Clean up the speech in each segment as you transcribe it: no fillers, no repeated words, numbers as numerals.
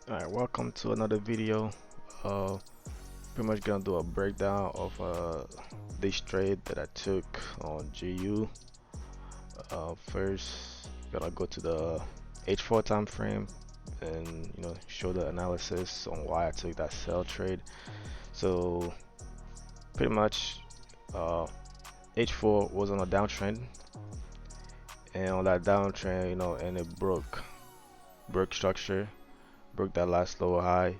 Alright, welcome to another video. Uh, Pretty much gonna do a breakdown of this trade that I took on GU. First, gonna go to the H4 time frame and show the analysis on why I took that sell trade. So pretty much, uh, H4 was on a downtrend, and on that downtrend, and it broke structure, broke that last lower high,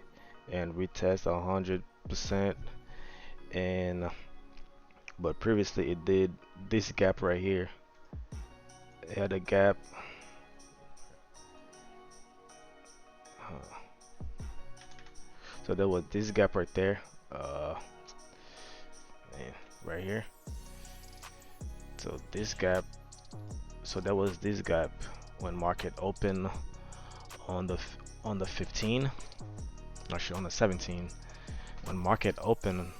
and retest 100%. And but previously it did this gap right here. It had a gap. So there was this gap right there. And right here. So this gap. So there was this gap when market opened on the 15. Actually on the 17. When market opened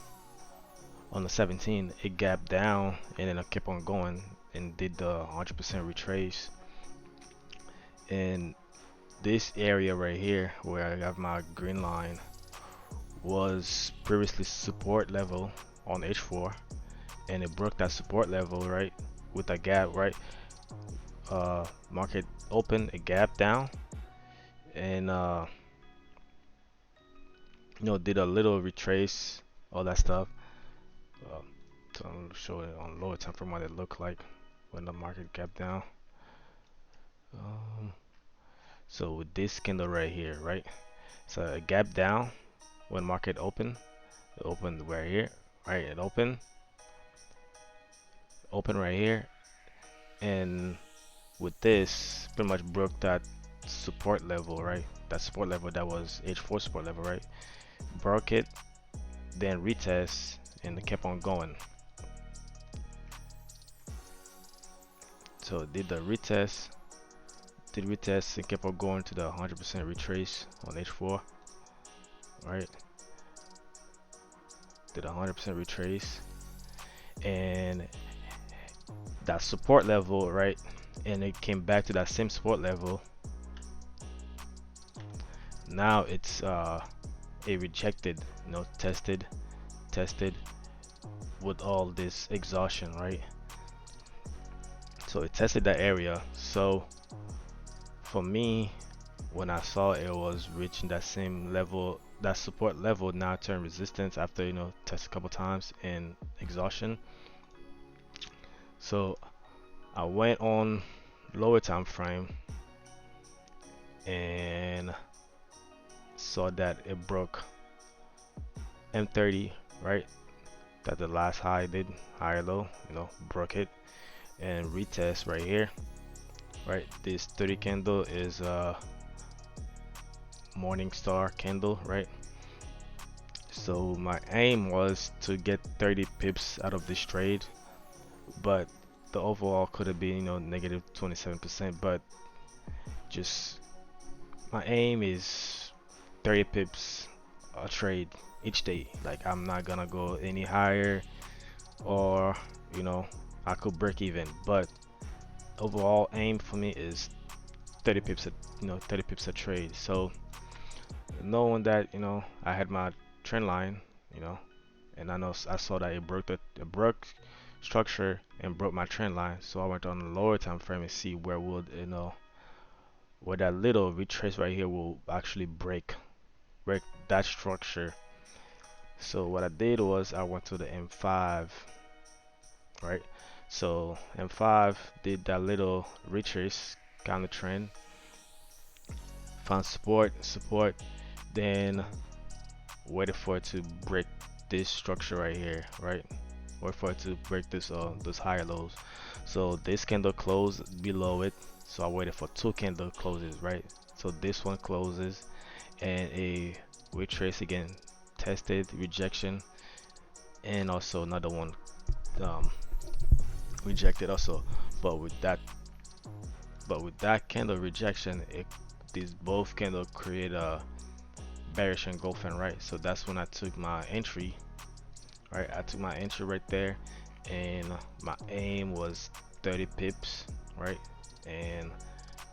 on the 17, it gapped down and then it kept on going and did the 100% retrace. And this area right here where I have my green line was previously support level on H4, and it broke that support level right with a gap, right? Market open, a gap down, and did a little retrace, all that stuff. uh, so I'll show it on lower time frame what it looked like when the market gap down. um, so with this candle right here, right, so a gap down when market open, it opened right here, right, it open right here, and with this pretty much broke that support level, right? That support level that was H4 support level, right? Broke it, then retest, and it kept on going. So it did the retest, and kept on going to the 100% retrace on H4, right? Did a 100% retrace, and that support level, right? And it came back to that same support level. Now it's it rejected, tested with all this exhaustion, right? So it tested that area. So for me, when I saw it was reaching that same level, that support level, now turned resistance after test a couple times in exhaustion. So I went on lower time frame and saw that it broke M30, right? That the last high did, higher low, broke it and retest right here, right? This 30 candle is a morning star candle, right? So my aim was to get 30 pips out of this trade, but the overall could have been negative 27%, but just my aim is 30 pips a trade each day. Like I'm not gonna go any higher, or I could break even, but overall aim for me is 30 pips a 30 pips a trade. So knowing that I had my trend line, and I saw that it broke structure and broke my trend line, so I went on the lower time frame and see where would where that little retrace right here will actually break that structure. So what I did was I went to the M5, right? So M5 did that little retrace kind of trend, found support, then waited for it to break this structure right here, right? Wait for it to break those higher lows. So this candle closed below it, so I waited for two candle closes, right? So this one closes and a retrace again, tested rejection, and also another one um, rejected also. But with that candle rejection, these both candle create a bearish engulfing, right? So that's when I took my entry, right? I took my entry right there, and my aim was 30 pips, right? And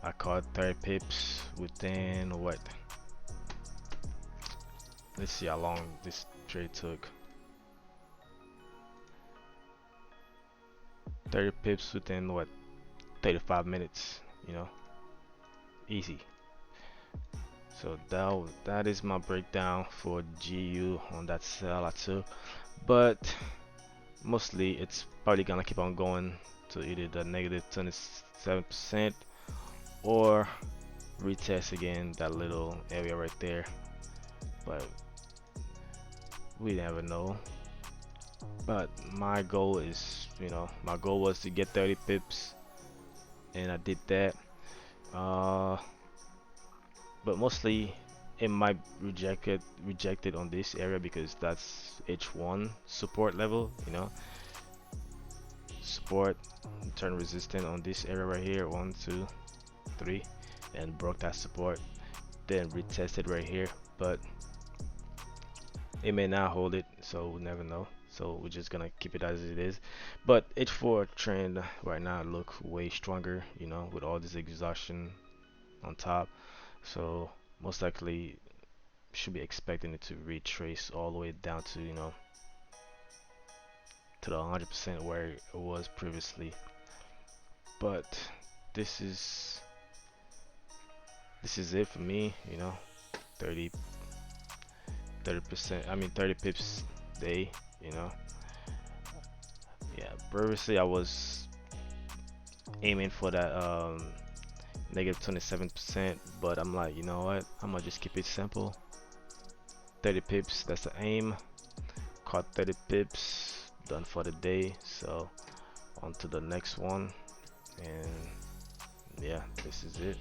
I caught 30 pips within what, Let's see how long this trade took. 30 pips within what, 35 minutes, you know, easy. So that is my breakdown for GU on that sell I took, but mostly it's probably gonna keep on going to either the negative 27% or retest again that little area right there, but we never know. But my goal is, my goal was to get 30 pips, and I did that. Uh, but mostly it might rejected on this area because that's H1 support level, support turn resistant on this area right here, 1 2 3, and broke that support, then retested right here, but it may not hold it, so we'll never know. So we're just gonna keep it as it is. But H4 trend right now look way stronger, with all this exhaustion on top. So most likely should be expecting it to retrace all the way down to to the 100% where it was previously. But this is it for me, 30 30%, I mean 30 pips day, you know. Yeah, previously I was aiming for that negative 27%, but I'm like, you know what? I'm gonna just keep it simple. 30 pips, that's the aim. Caught 30 pips, done for the day. So on to the next one, and yeah, this is it.